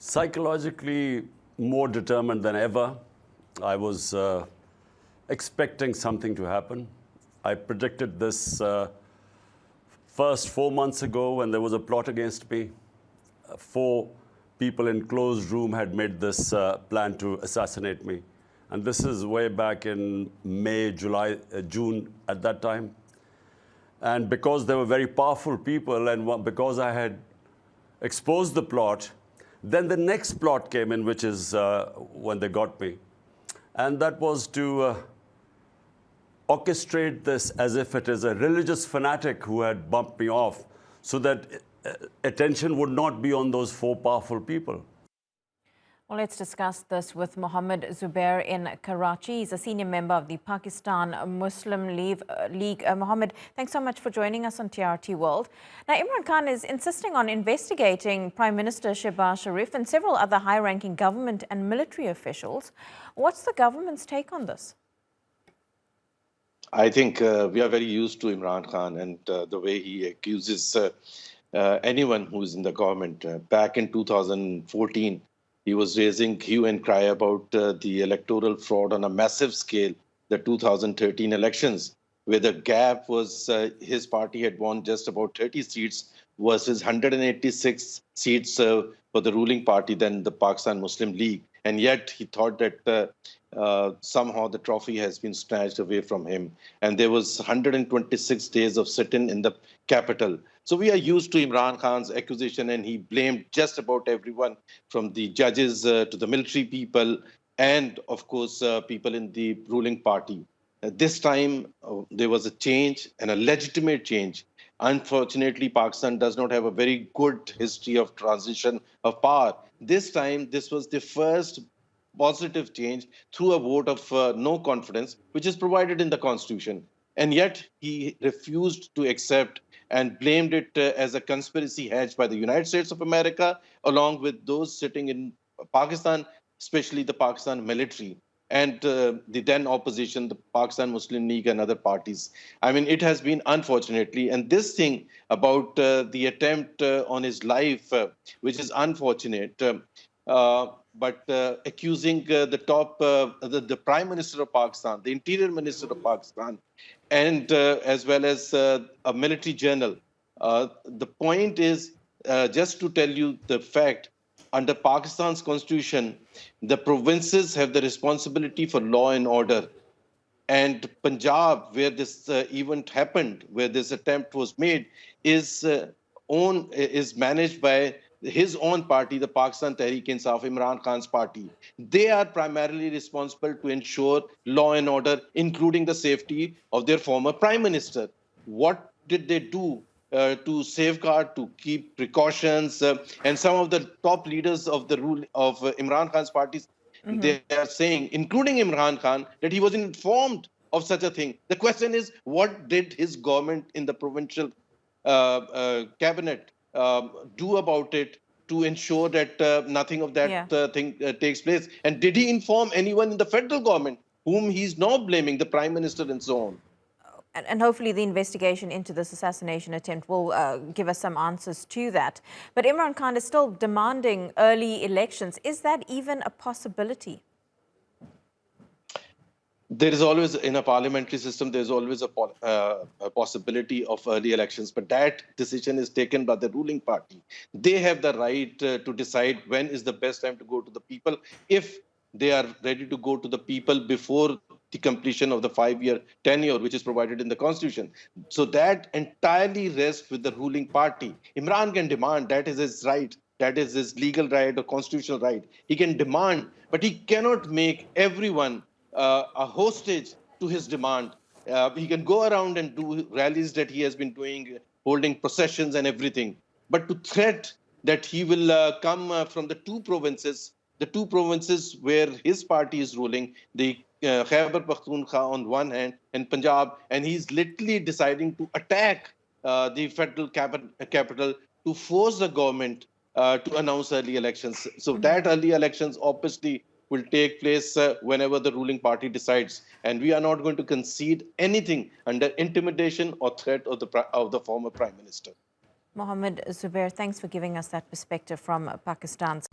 Psychologically more determined than ever. I was expecting something to happen. I predicted this first 4 months ago when there was a plot against me. 4 people in closed room had made this plan to assassinate me. And this is way back in May, July, June at that time. And because they were very powerful people and because I had exposed the plot, then the next plot came in, which is when they got me. And that was to orchestrate this as if it is a religious fanatic who had bumped me off so that attention would not be on those 4 powerful people. Well, let's discuss this with Mohammad Zubair in Karachi. He's a senior member of the Pakistan Muslim League. Mohammad, thanks so much for joining us on TRT World. Now, Imran Khan is insisting on investigating Prime Minister Shehbaz Sharif and several other high-ranking government and military officials. What's the government's take on this? I think we are very used to Imran Khan and the way he accuses anyone who is in the government. Back in 2014, he was raising hue and cry about the electoral fraud on a massive scale, the 2013 elections, where the gap was his party had won just about 30 seats versus 186 seats for the ruling party, then the Pakistan Muslim League. And yet he thought that somehow the trophy has been snatched away from him. And there was 126 days of sit-in in the capital. So we are used to Imran Khan's accusation, and he blamed just about everyone from the judges to the military people and, of course, people in the ruling party. This time, there was a change, and a legitimate change. Unfortunately, Pakistan does not have a very good history of transition of power. This time, this was the first positive change through a vote of no confidence, which is provided in the Constitution. And yet, he refused to accept and blamed it as a conspiracy hatched by the United States of America, along with those sitting in Pakistan, especially the Pakistan military, and the then opposition, the Pakistan Muslim League and other parties. I mean, it has been unfortunately, and this thing about the attempt on his life, which is unfortunate, but accusing the Prime Minister of Pakistan, the Interior Minister of Pakistan, and as well as a military general. The point is, just to tell you the fact, under Pakistan's constitution, the provinces have the responsibility for law and order. And Punjab, where this event happened, where this attempt was made, is managed by his own party, the Pakistan Tehreek-e-insaf, Imran Khan's party. They are primarily responsible to ensure law and order, including the safety of their former prime minister. What did they do to safeguard, to keep precautions? And some of the top leaders of the rule of Imran Khan's parties, they are saying, including Imran Khan, that he wasn't informed of such a thing. The question is, what did his government in the provincial cabinet do about it to ensure that nothing of that thing takes place? And did he inform anyone in the federal government whom he's now blaming, the prime minister and so on? And hopefully the investigation into this assassination attempt will give us some answers to that. But Imran Khan is still demanding early elections. Is that even a possibility? There is always, in a parliamentary system, there's always a possibility of early elections, but that decision is taken by the ruling party. They have the right to decide when is the best time to go to the people, if they are ready to go to the people before the completion of the 5-year tenure, which is provided in the Constitution. So that entirely rests with the ruling party. Imran can demand, that is his right, that is his legal right or constitutional right. He can demand, but he cannot make everyone a hostage to his demand. He can go around and do rallies that he has been doing, holding processions and everything. But to threat that he will come from the two provinces where his party is ruling, the Khyber Pakhtunkhwa on one hand and Punjab, and he's literally deciding to attack the federal capital to force the government to announce early elections. So that early elections obviously will take place whenever the ruling party decides. And we are not going to concede anything under intimidation or threat of the former prime minister. Mohammad Zubair, thanks for giving us that perspective from Pakistan's